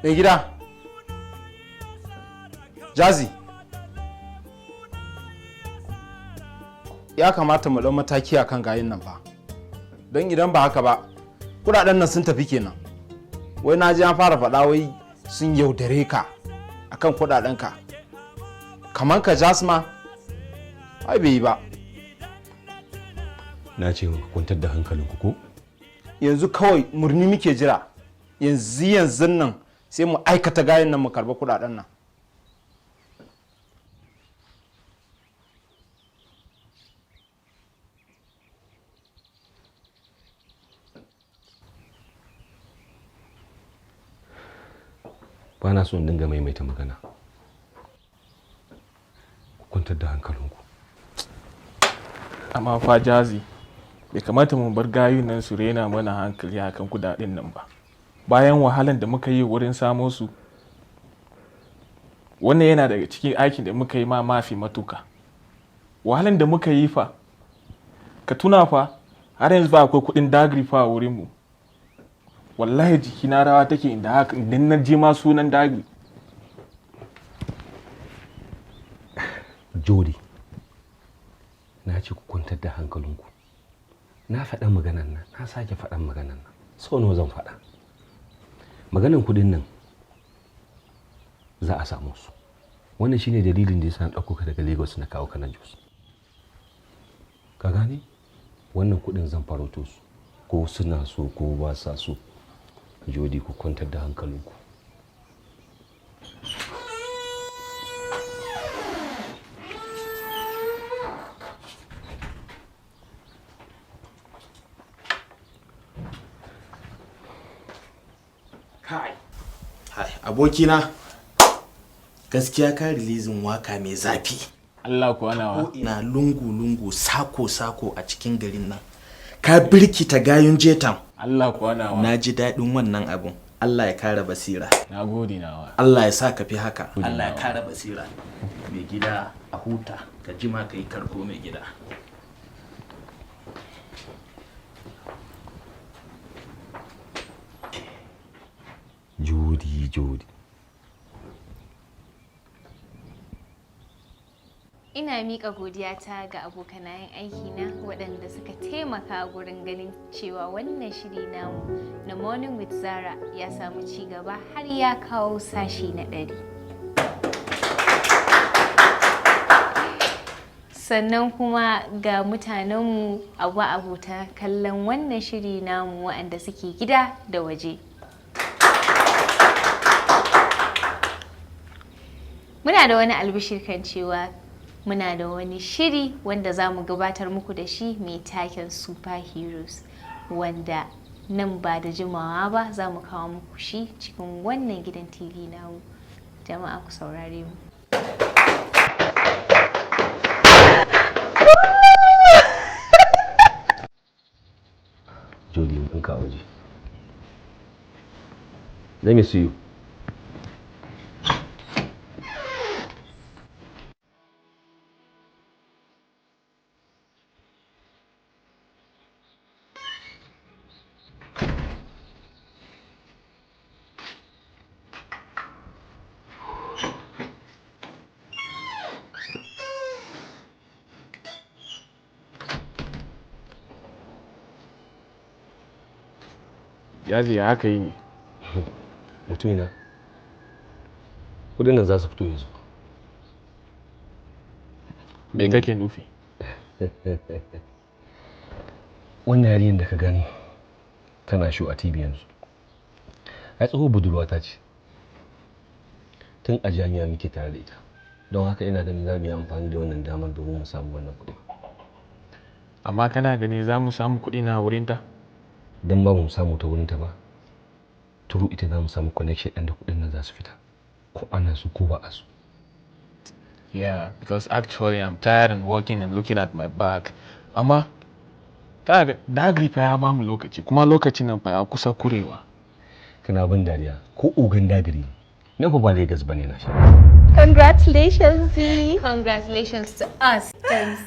Mai gida. Jazi. Ya kamata mu ɗau mataki akan gayin nan fa. Don idan ba haka ba, kuɗaɗen nan sun tafi kenan. Wai na ji an fara faɗa wai sun yaudare ka akan kuɗaɗenka. Kaman ka Jasma, ai bai yi ba. Na ce ku kwantar da hankalinku ko? Yanzu kawai murni muke jira. Yanzu nan sai mu aikata gayin nan mu karba kuɗaɗen nan. Ba na so in dinga maimaita magana. Ku kwantar da hankalinku. Amma fa Jazi, bai kamata mu bar gayun nan su rena mana hankali akan kudaden nan ba. Bayan wahalan da muka yi wurin samo su, wannan yana daga cikin aikin da muka yi ma mafi matuka. Wahalan da muka yi fa, ka tuna fa, har yanzu ba akwai kudin dagri fa a wurinmu. Wallahi jikina rawa take inda haka idan na je ma sunan dagri. Jody, na ce ku kwantar da hankalinku. Na faɗa maganan nan, na sake faɗan maganan nan. Sau nawa zan faɗa? Maganan kudin nan za a samu su. Wannan shine dalilin da yasa na ɗauko ka daga Lagos na kawo ka nan Jos. Ka gane? Wannan kudin zan faroto su. Ko suna so ko ba sa so. Jody, ku kwantar da hankalinku. Hai, abokina gaskiya ka releasing waka mai zafi. Allah kuwa nawa. Ko ina lungu-lungu sako-sako a cikin garin nan. Ka birkita gayun jetan. Allah kuwa nawa. Na ji daɗin wannan abun. Allah ya kara basira. Na gode nawa. Allah ya sa ka fi haka. Allah ya kara basira. Mai gida a huta, ka jima ka yi karko mai gida. Jody. Ina miƙa godiyata ga abokanayen aikina waɗanda suka taimaka gurin ganin cewa wannan shiri namu na Morning with Zara ya samu ci gaba har ya kawo sashi na 100. Sannan kuma ga mutanenmu abota kallon wannan shiri namu waɗanda suke gida da waje. Muna da wani albishir kan cewa muna da wani shiri wanda za mu gabatar muku da shi mai taken superheroes, wanda nan ba da jimawa ba za mu kawo muku shi cikin wannan gidan TV namu. Jama'a ku saurare mu. Jodi mun ka waje. Let me see you. Yaji ya haka yi ne. Mutumina, kudin nan za su fito yanzu. Me kake nufi? Wannan yarinyar da ka gani tana show a TV yanzu. Ai tsoho budurwata ce. Tun a jami'a muke tare da ita. Don haka ina ganin za mu yi amfani da wannan damar domin mu samu wannan kuɗi. Amma kana gani za mu samu kuɗi na wurinta? Don ba mu samu ta wurinta ba. Turu ita za mu samu connection ɗin da kuɗin nan za su fita. Ko ana su ko ba a su. Yeah, because actually I'm tired and working and looking at my back. Amma kaga dagri fa ya ba mu lokaci kuma lokacin nan fa ya kusa kurewa. Kana bin dariya ko ogan dagiri ne. Nan fa ba Lagos bane na shi. Congratulations, Zee. Congratulations to us. Thanks.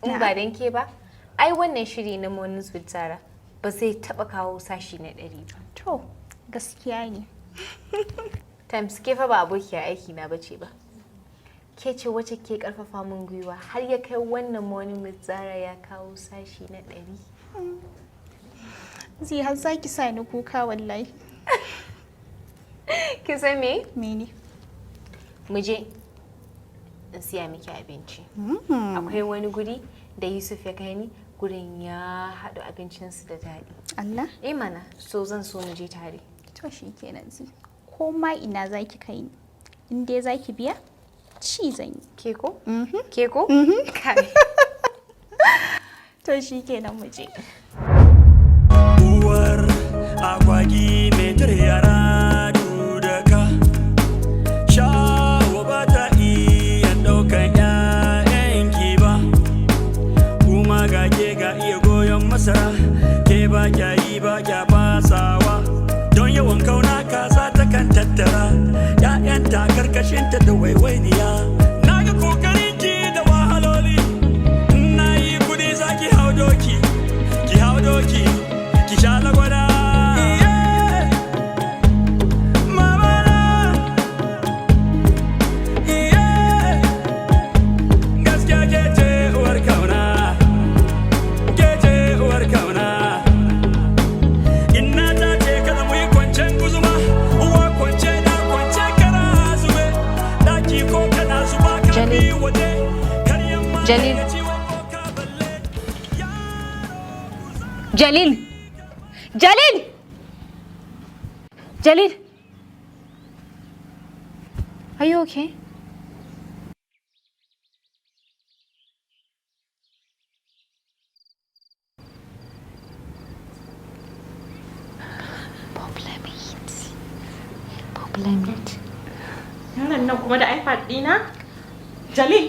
In ba dan ke ba, ai wannan shiri na Mornings with Zara ba zai taba kawo sashi na 100 ba. To, gaskiya ne. Times ke fa ba abokiyar aiki na bace ba. Ke ce wacce ke karfafa min gwiwa har ya kai wannan Morning with Zara ya kawo sashi na 100. Zai har zaki sa ni kuka wallahi. Ki san me? Mene? Mu je in siya miki abinci. Akwai wani guri da Yusuf ya kai ni, gurin ya haɗu abincinsu da daɗi. Allah? Eh mana, so zan so mu je tare. To shi kenan Zai. Ko ma ina zaki kai ni. In dai zaki biya, ci zan yi. Ke ko? Ke ko? Kai. To shi kenan mu je. Uwar agwagi mai tare yara dudaka. Shawo ba ta iya ɗaukan ƴaƴanki ba. Kuma ga ke ga iya goyon masara. Ke ba kya yi ba kya fasawa. Don yawan kauna kaza ta kan tattara. ‘Ya'yanta karkashinta da waiwainiya. Na ga kokarinki da wahaloli. Na yi kudi za ki hau doki. Ki hau doki. Ki sha lagwada. Gaskiya ke ce uwar kauna. Ke ce uwar kauna. Inna ta ce kada mu yi kwancen guzuma. Uwa kwance da kwance kara zube. Daki ko kana zuba ka bi waje. Karyan ma Jalil. ya ciwon ko ka balle. Jalil! Jalil! Jalil! Are you okay? Problem. Yaron nan kuma da iPad ɗina? Jalil!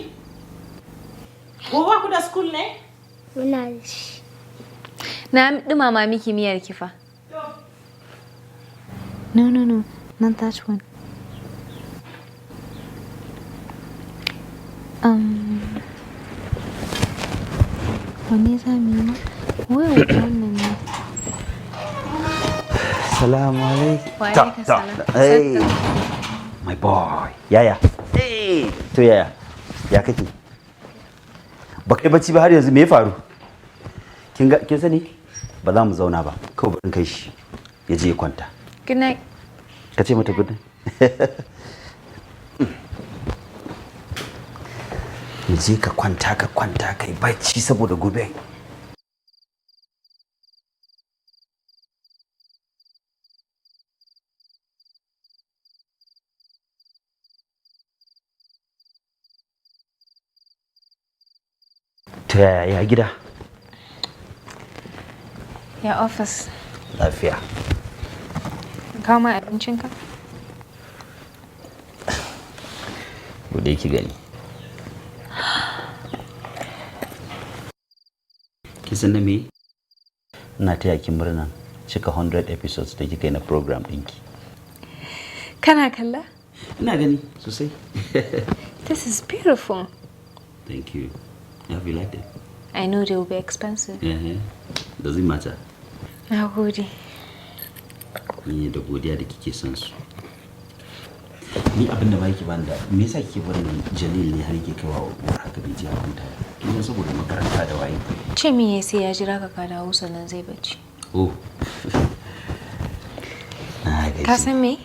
Gobe ku da school ne? Muna da shi. Na dumama miki miyar kifa. No, not that one. Wanne za mu yi ma? Wai wannan ne. Salamu alaikum. Wa alaikum salam. Hey, my boy. Yaya? Hey, to yaya? Ya kake? Ba kai bacci ba har yanzu me ya faru? Kin sani? Ba za mu zauna ba. Kawai bari kai shi. Ya je ya kwanta. Good night. Ka ce mata good night. Ya je ka kwanta kai bacci saboda gobe. Ta yaya ya gida? Ya office. Lafiya. Kawo mai abincinka? Bude ki gani. kin san na me? Ina taya ki murnan cika 100 episodes da kika yi na program ɗinki. Kana kalla? Ina gani sosai. This is beautiful. Thank you. Have you liked it? I know they will be expensive. Does it matter? Na gode. Ni da godiya da kike son su. Ni abin da baki ban da me yasa kike barin Jalil ne har yake kaiwa haka bai ji abin ta. Kin saboda makaranta da waye. Ce me sai ya jira ka dawo sannan zai bacci. Oh. Ka san me?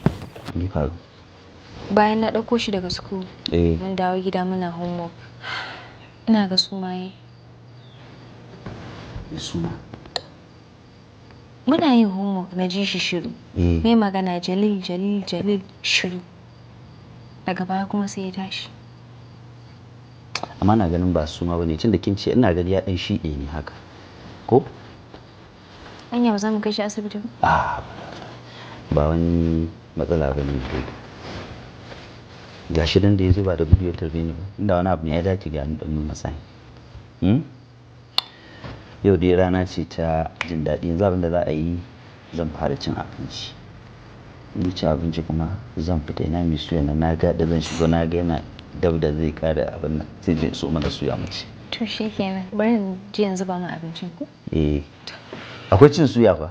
Ni faru. Bayan na ɗauko shi daga school, mun dawo gida muna homework. Ina ga sumaye. Suma. Muna yin homework na ji shi shiru. Mai magana Jalil shiru. Daga baya kuma sai ya tashi. Amma na ganin ba suma bane tunda kin ce ina gani ya dan shiɗe ne haka. Ko? Anya ba za mu kai shi asibiti ba? Ba wani matsala bane dai. Gashi dan da yazo ba da gudu ya tarbe ni ba. Inda wani abu ne ya dace ga dan masa. Yau dai rana ce ta jin daɗi. Yanzu abin da za a yi zan fara cin abinci. Ni ci abinci kuma zan fita ina mai suya na ga da zan shigo na ga yana dab da zai kare abin nan sai zai so mana suya mace. To shikenan bari in ji yanzu ba mu abincin ku. Akwai cin suya fa.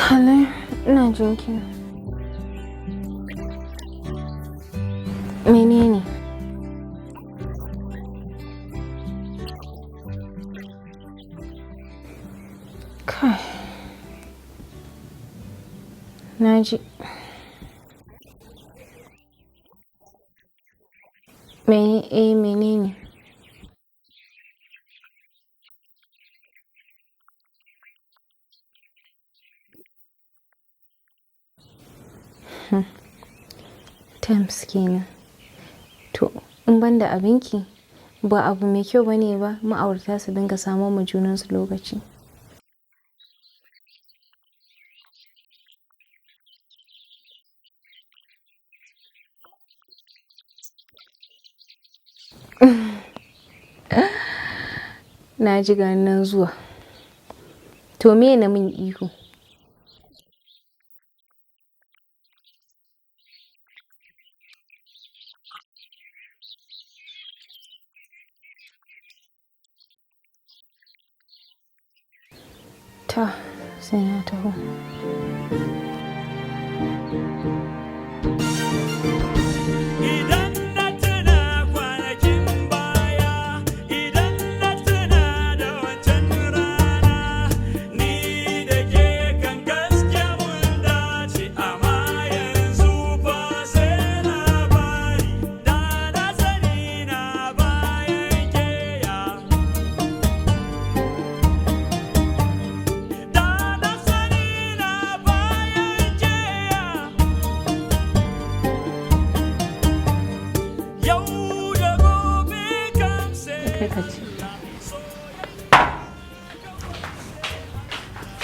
Hala, ina jinki. Menene? Kai. Naji. Menene? Tams kenan. To, in ban da abinki, ba abu mai kyau bane ba ma'aurata su dinga samun mu junansu lokaci. Na ji ganin zuwa. To me na min ihu? Ta, sai na taho.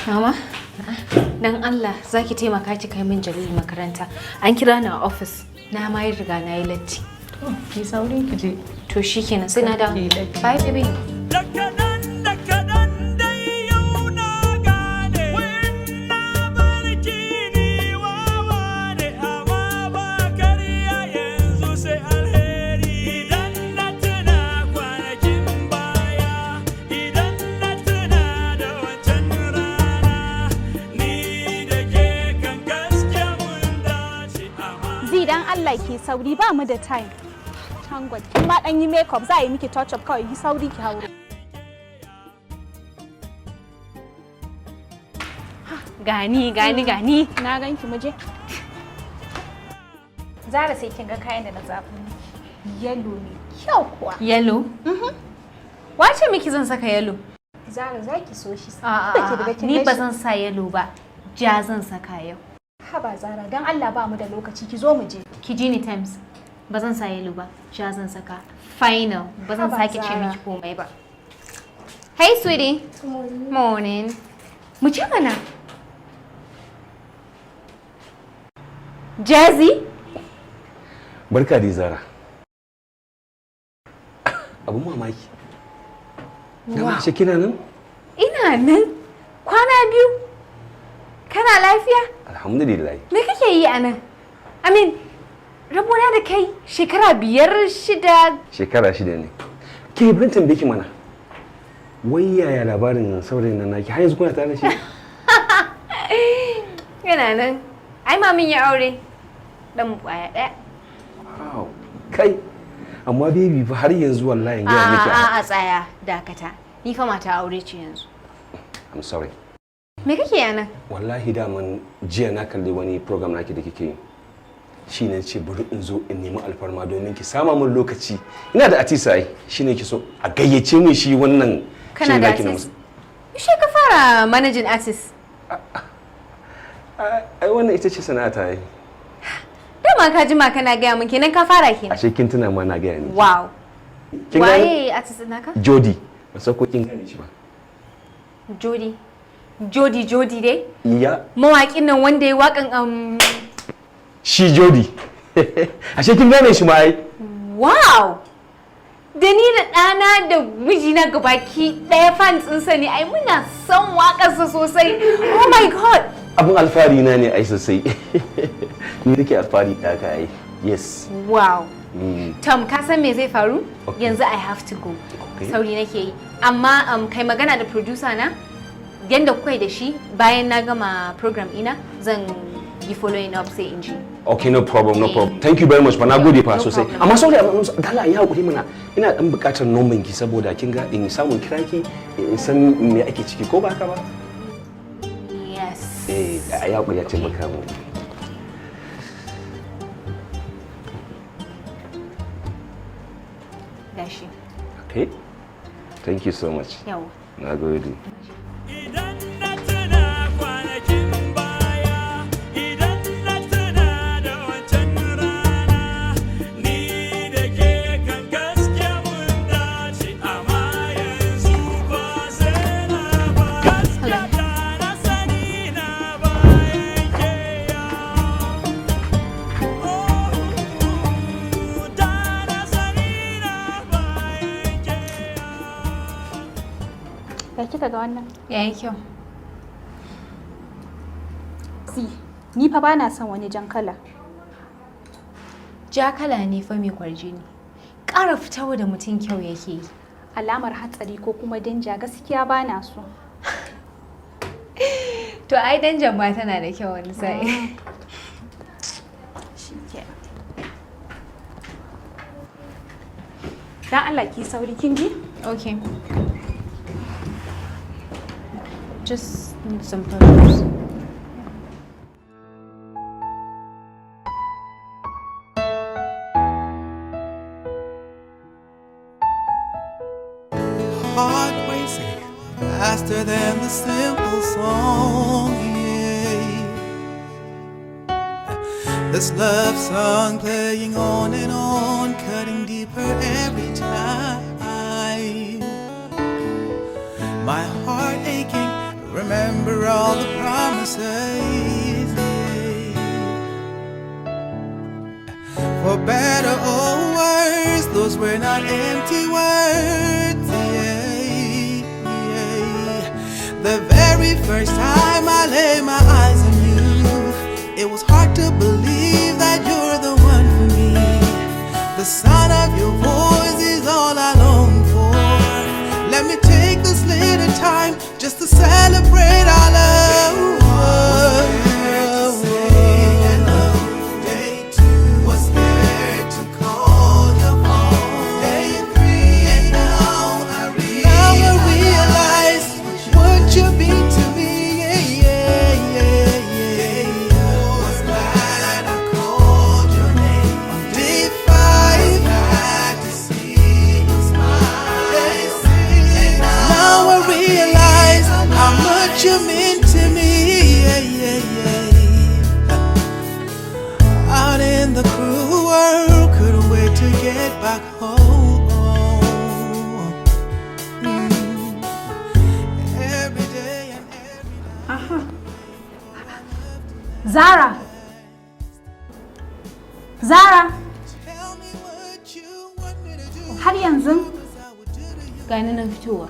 Mama, dan Allah za ki taimaka ki kai min Jalil makaranta. An kira ni a office. Na ma yi riga na yi latti. To, ki sauri ki je. To shikenan sai na dawo. Bye baby. Allah ki sauri ba mu da time. Tangwad, kin ma dan yi makeup za a yi miki touch up kawai yi sauri ki hauro. Gani. Na ganki mu je. Zara sai kin ga kayan da na zaɓi miki. Yellow ne kyau kuwa. Yellow? Wace miki zan saka yellow? Zara zaki so shi. Ni ba zan sa yellow ba. Ja zan saka yau. Haba Zara dan Allah ba mu da lokaci ki zo mu je. Ki ji ni Thames. Ba zan sa yellow ba. Ja zan saka. Final. Ba zan sake ce miki komai ba. Hey sweetie. Morning. Mu je mana. Jazzy? Barka da Zara. Abun mamaki. Na mace kina nan? Ina nan. Kwana biyu. Kana lafiya? Alhamdulillah. Me kake yi a nan? Amin, rabona da kai shekara 5-6. Shekara 6 ne. Ke ban tambaye ki mana. Wai yaya labarin saurayin nan naki? Har yanzu kuna tare da shi? Yana nan. Ai mamin ya aure. Dan mu kwaya daya. Wow. Kai. Amma baby fa har yanzu wallahi in ga miki. A tsaya, dakata. Ni fa mata aure ce yanzu. I'm sorry. Me kake yana? Wallahi daman jiya na kalli wani program naki da kike yi. Shi ne ce bari in zo in nemi alfarma domin ki sama min lokaci. Ina da artist ai. Shi ne ki so a gayyace min shi wannan. Kana da artist? Shi ka fara managing artist. Ai wannan ita ce sana'ata ai. Dama ka jima kana gaya min kenan ka fara kenan. Ashe kin tuna ma na gaya ni. Wow. Waye artist naka? Jody. Ba san ko kin gane shi ba. Jody dai? Iya. Mawaƙin nan wanda ya waƙan Shi Jody. Ashe kin gane shi ma ai. Wow. Da ni da ɗana da mijina gabaki ɗaya fans ɗinsa ne ai muna son waƙarsa sosai. Oh my god. Abin alfahari na ne ai sosai. Ni nake alfahari da haka ai. Yes. Wow. Tom, ka san me zai faru? Yanzu I have to go. Sauri nake yi. Amma kai magana da producer na yanda kuka yi da shi bayan na gama program ina zan yi following up sai in ji. Okay, no problem. Thank you very much. Ba na gode fa sosai. Amma sorry, dala ya hakuri mana. Ina dan buƙatar number ki saboda kin ga in samu kira ki in san me ake ciki ko ba haka ba? Yes. Ai hakuri ya ce maka mu. Gashi. Okay. Thank you so much. Yawa. Na gode. Ya kika ga wannan? Yayi kyau. Ni fa bana son wani jan kala. Ja kala ne fa mai kwarjini. Ƙara fitawa da mutum kyau yake yi. Alamar hatsari ko kuma danja gaskiya bana so. To ai danjan ma tana da kyau wani sa'i. Dan Allah ki sauri kin ji? Okay. Just need some photos. Heart racing faster than the simple song. Yeah. This love song playing on and on, cutting deeper every time. My heart aching, remember all the promises. For better or worse, those were not empty words. The very first time I laid my eyes on you, it was hard to believe that you're the one for me. The sound of your voice is all I long for. Let me take this little time just to celebrate our love. Yeah. Zara! Zara! Har yanzu? Gani na fitowa.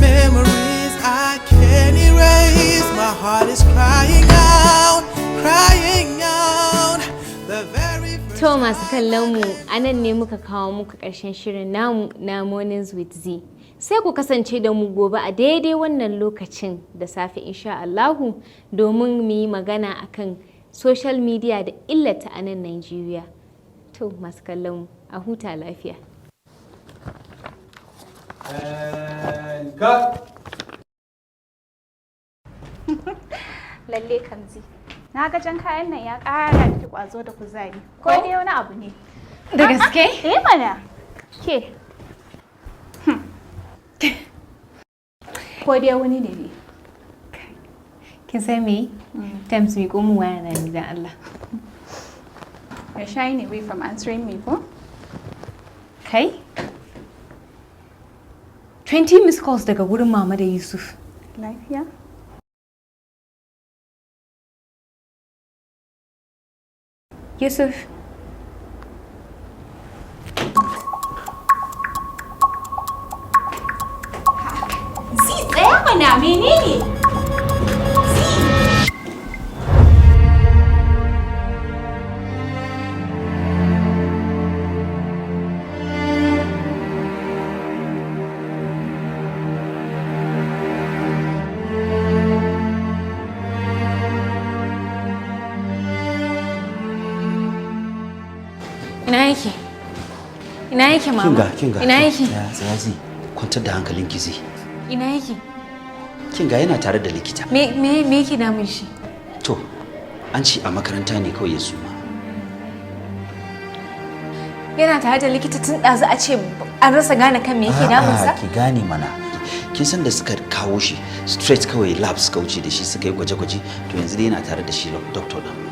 Memories I can't erase. My heart is crying out, crying out. The very first To masu kallon mu, anan ne muka kawo muku ƙarshen shirin namu na Mornings with Z. Sai ku kasance da mu gobe a daidai wannan lokacin da safe insha Allahu domin mu yi magana akan social media da illata a nan Najeriya. To masu kallon mu, a huta lafiya. Lalle Kamzi. Na ga jan kayan nan ya ƙara miki ƙwazo da kuzari. Ko dai wani abu ne? Da gaske? Eh mana. Ke. Ko dai wani ne? Kin san me? Tams mi ko mu waya na ni dan Allah. You're shying away from answering me, ko? Kai? 20 missed calls daga gurin Mama da Yusuf. Lafiya? Yusuf. Tsaya mana menene? Ina yake? Ina yake mama? Kinga. Ina yake? Ya tsaya zai kwantar da hankalinki zai. Ina yake? Kinga yana tare da likita. Me yake damun shi? To, an ce a makaranta ne kawai ya suma. Yana tare da likita tun ɗazu a ce an rasa gane kan me yake damunsa? Ki gane mana. Kin san da suka kawo shi straight kawai lab suka wuce da shi suka yi gwaje-gwaje to yanzu dai yana tare da shi doctor din.